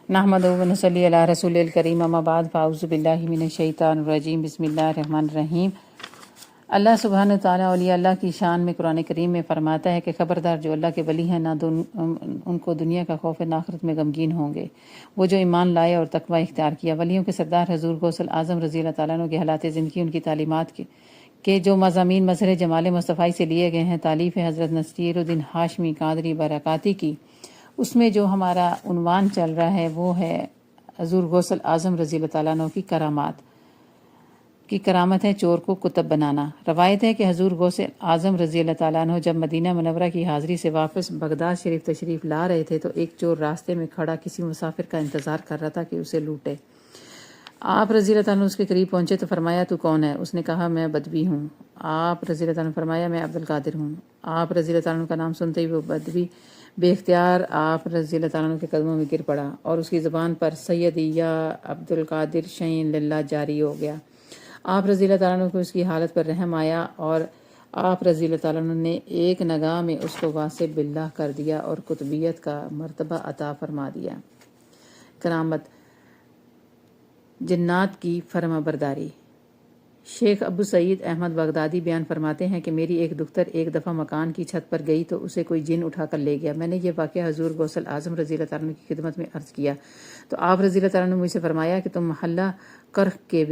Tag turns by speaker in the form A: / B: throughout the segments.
A: نحمدہ و نصلی علی رسول الکریم اما بعد فاعوذ باللہ من الشیطان الرجیم بسم اللہ الرحمن الرحیم۔ اللہ سبحانہ تعالیٰ اولیاء اللہ کی شان میں قرآن کریم میں فرماتا ہے کہ خبردار جو اللہ کے ولی ہیں ان کو دنیا کا خوف آخرت میں غمگین ہوں گے، وہ جو ایمان لائے اور تقوی اختیار کیا۔ ولیوں کے سردار حضور غوث اعظم رضی اللہ تعالیٰ عنہ کے حالات زندگی، ان کی تعلیمات کے جو مضامین مظہر جمال مصطفی سے لیے گئے ہیں، تالیف حضرت نصیر الدین ہاشمی قادری برکاتی کی، اس میں جو ہمارا عنوان چل رہا ہے وہ ہے حضور غوث اعظم رضی اللہ تعالیٰ عنہ کی کرامات کی کرامت ہے چور کو کتب بنانا۔ روایت ہے کہ حضور غوث اعظم رضی اللہ تعالیٰ عنہ جب مدینہ منورہ کی حاضری سے واپس بغداد شریف تشریف لا رہے تھے تو ایک چور راستے میں کھڑا کسی مسافر کا انتظار کر رہا تھا کہ اسے لوٹے۔ آپ رضی اللہ تعالیٰ عنہ اس کے قریب پہنچے تو فرمایا تو کون ہے؟ اس نے کہا میں بدوی ہوں۔ آپ رضی اللہ تعالیٰ عنہ فرمایا میں عبد القادر ہوں۔ آپ رضی اللہ تعالیٰ عنہ کا نام سنتے ہی وہ بدوی بے اختیار آپ رضی اللہ تعالیٰ عنہ کے قدموں میں گر پڑا اور اس کی زبان پر سیدی یا عبد القادر شین للہ جاری ہو گیا۔ آپ رضی اللہ تعالیٰ عنہ کو اس کی حالت پر رحم آیا اور آپ رضی اللہ تعالیٰ عنہ نے ایک نگاہ میں اس کو واسع باللہ کر دیا اور قطبیت کا مرتبہ عطا فرما دیا۔ کرامت جنات کی فرما برداری۔ شیخ ابو سعید احمد بغدادی بیان فرماتے ہیں کہ میری ایک دختر ایک دفعہ مکان کی چھت پر گئی تو اسے کوئی جن اٹھا کر لے گیا۔ میں نے یہ واقعہ حضور غوث اعظم رضی اللہ تعالیٰ عنہ کی خدمت میں عرض کیا تو آپ رضی اللہ تعالیٰ عنہ نے مجھ سے فرمایا کہ تم محلہ کرخ کے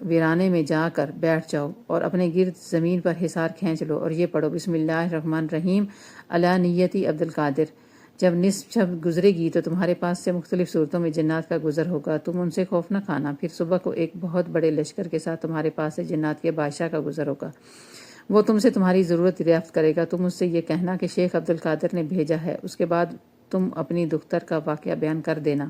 A: ویرانے میں جا کر بیٹھ جاؤ اور اپنے گرد زمین پر حصار کھینچ لو اور یہ پڑھو بسم اللہ الرحمن الرحیم علی نیتی عبد القادر۔ جب نصف شب گزرے گی تو تمہارے پاس سے مختلف صورتوں میں جنات کا گزر ہوگا، تم ان سے خوف نہ کھانا۔ پھر صبح کو ایک بہت بڑے لشکر کے ساتھ تمہارے پاس سے جنات کے بادشاہ کا گزر ہوگا، وہ تم سے تمہاری ضرورت دریافت کرے گا، تم اس سے یہ کہنا کہ شیخ عبد القادر نے بھیجا ہے، اس کے بعد تم اپنی دختر کا واقعہ بیان کر دینا۔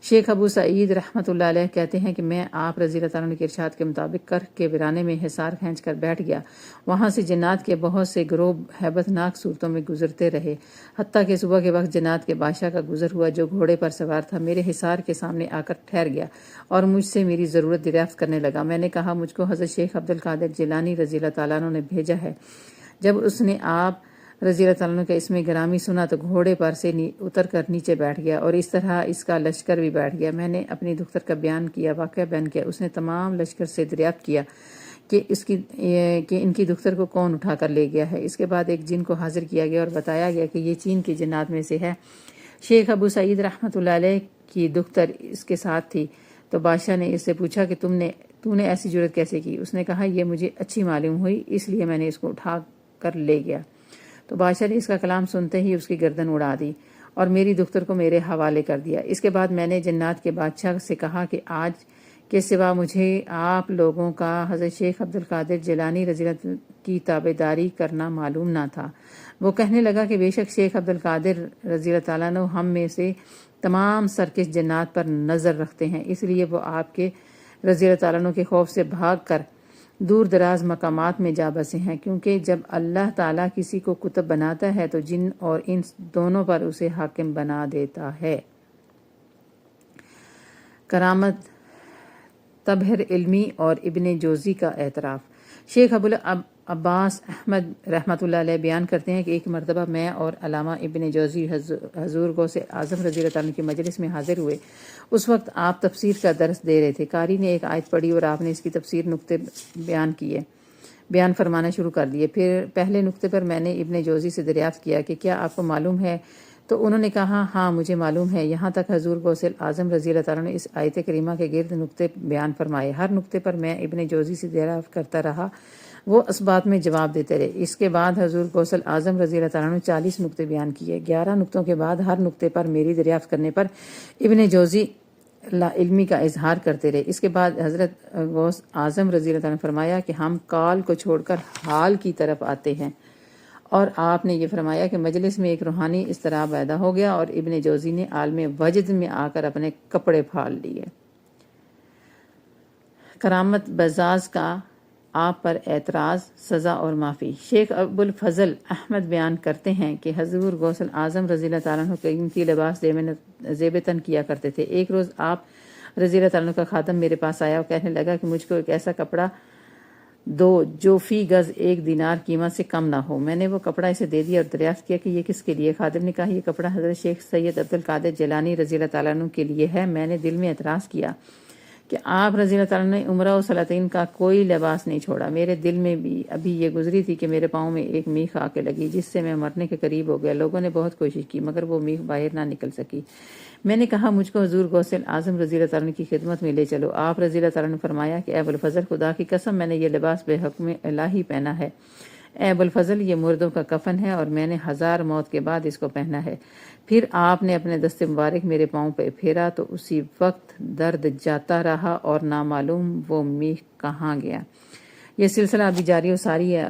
A: شیخ ابو سعید رحمۃ اللہ علیہ کہتے ہیں کہ میں آپ رضی اللہ تعالیٰ عنہ کے ارشاد کے مطابق کرخ کے ویرانے میں حصار کھینچ کر بیٹھ گیا۔ وہاں سے جنات کے بہت سے گروہ ہیبت ناک صورتوں میں گزرتے رہے، حتیٰ کہ صبح کے وقت جنات کے بادشاہ کا گزر ہوا جو گھوڑے پر سوار تھا، میرے حصار کے سامنے آ کر ٹھہر گیا اور مجھ سے میری ضرورت دریافت کرنے لگا۔ میں نے کہا مجھ کو حضرت شیخ عبد القادر جیلانی رضی اللہ تعالیٰ عنہ نے بھیجا ہے۔ جب اس نے آپ رضی اللہ تعالیٰ عنہ کا اسم گرامی سنا تو گھوڑے پر سے اتر کر نیچے بیٹھ گیا اور اس طرح اس کا لشکر بھی بیٹھ گیا۔ میں نے اپنی دختر کا واقعہ بیان کیا۔ اس نے تمام لشکر سے دریافت کیا کہ ان کی دختر کو کون اٹھا کر لے گیا ہے۔ اس کے بعد ایک جن کو حاضر کیا گیا اور بتایا گیا کہ یہ چین کی جنات میں سے ہے۔ شیخ ابو سعید رحمۃ اللہ علیہ کی دختر اس کے ساتھ تھی تو بادشاہ نے اس سے پوچھا کہ تو نے ایسی جرت کیسے کی؟ اس نے کہا یہ مجھے اچھی معلوم ہوئی اس لیے میں نے اس کو اٹھا کر لے گیا۔ تو بادشاہ نے اس کا کلام سنتے ہی اس کی گردن اڑا دی اور میری دختر کو میرے حوالے کر دیا۔ اس کے بعد میں نے جنات کے بادشاہ سے کہا کہ آج کے سوا مجھے آپ لوگوں کا حضرت شیخ عبد القادر جیلانی رضی اللہ کی تابعداری کرنا معلوم نہ تھا۔ وہ کہنے لگا کہ بے شک شیخ عبد القادر رضی اللہ تعالیٰ عنہ ہم میں سے تمام سرکش جنات پر نظر رکھتے ہیں، اس لیے وہ آپ کے رضی اللہ تعالیٰ عنہ کے خوف سے بھاگ کر دور دراز مقامات میں جا بسے ہیں، کیونکہ جب اللہ تعالیٰ کسی کو کتب بناتا ہے تو جن اور انس دونوں پر اسے حاکم بنا دیتا ہے۔ کرامت تبہر علمی اور ابن جوزی کا اعتراف۔ شیخ ابو عباس احمد رحمۃ اللہ علیہ بیان کرتے ہیں کہ ایک مرتبہ میں اور علامہ ابن جوزی حضور غوث اعظم رضی اللہ تعالیٰ کی مجلس میں حاضر ہوئے۔ اس وقت آپ تفسیر کا درس دے رہے تھے۔ قاری نے ایک آیت پڑھی اور آپ نے اس کی تفسیر نقطے بیان فرمانا شروع کر دیے۔ پھر پہلے نقطے پر میں نے ابن جوزی سے دریافت کیا کہ کیا آپ کو معلوم ہے؟ تو انہوں نے کہا ہاں مجھے معلوم ہے۔ یہاں تک حضور غوث اعظم رضی اللہ تعالیٰ نے اس آیت کریمہ کے گرد نقطے بیان فرمائے۔ ہر نقطے پر میں ابن جوزی سے دریافت کرتا رہا، وہ اس بات میں جواب دیتے رہے۔ اس کے بعد حضور غوث اعظم رضی اللہ تعالیٰ نے 40 نقطے بیان کیے۔ 11 نقطوں کے بعد ہر نقطے پر میری دریافت کرنے پر ابن جوزی علمی کا اظہار کرتے رہے۔ اس کے بعد حضرت غوث اعظم رضی اللہ تعالیٰ نے فرمایا کہ ہم قال کو چھوڑ کر حال کی طرف آتے ہیں، اور آپ نے یہ فرمایا کہ مجلس میں ایک روحانی اضطراب پیدا ہو گیا اور ابن جوزی نے عالم وجد میں آ کر اپنے کپڑے پھاڑ لیے۔ کرامت بزاز کا آپ پر اعتراض، سزا اور معافی۔ شیخ ابو الفضل احمد بیان کرتے ہیں کہ حضور غوث اعظم رضی اللہ تعالیٰ عنہ قیمتی لباس زیب تن کیا کرتے تھے۔ ایک روز آپ رضی اللہ تعالیٰ عنہ کا خادم میرے پاس آیا اور کہنے لگا کہ مجھ کو ایک ایسا کپڑا دو جو فی گز 1 دینار قیمت سے کم نہ ہو۔ میں نے وہ کپڑا اسے دے دیا اور دریافت کیا کہ یہ کس کے لیے؟ خادم نے کہا یہ کپڑا حضرت شیخ سید عبد القادر جیلانی رضی اللہ تعالیٰ عنہ کے لیے ہے۔ میں نے دل میں اعتراض کیا کہ آپ رضی اللہ تعالیٰ نے عمرہ و سلاطین کا کوئی لباس نہیں چھوڑا۔ میرے دل میں بھی ابھی یہ گزری تھی کہ میرے پاؤں میں ایک میخ آ کے لگی جس سے میں مرنے کے قریب ہو گیا۔ لوگوں نے بہت کوشش کی مگر وہ میخ باہر نہ نکل سکی۔ میں نے کہا مجھ کو حضور غوث اعظم رضی اللہ تعالیٰ کی خدمت میں لے چلو۔ آپ رضی اللہ تعالیٰ نے فرمایا کہ اے ابوالفضل خدا کی قسم میں نے یہ لباس بے حکم الہی پہنا ہے۔ اے ابوالفضل یہ مردوں کا کفن ہے اور میں نے 1000 موت کے بعد اس کو پہنا ہے۔ پھر آپ نے اپنے دست مبارک میرے پاؤں پہ پھیرا تو اسی وقت درد جاتا رہا اور نامعلوم وہ میخ کہاں گیا۔ یہ سلسلہ ابھی جاری و ساری ہے۔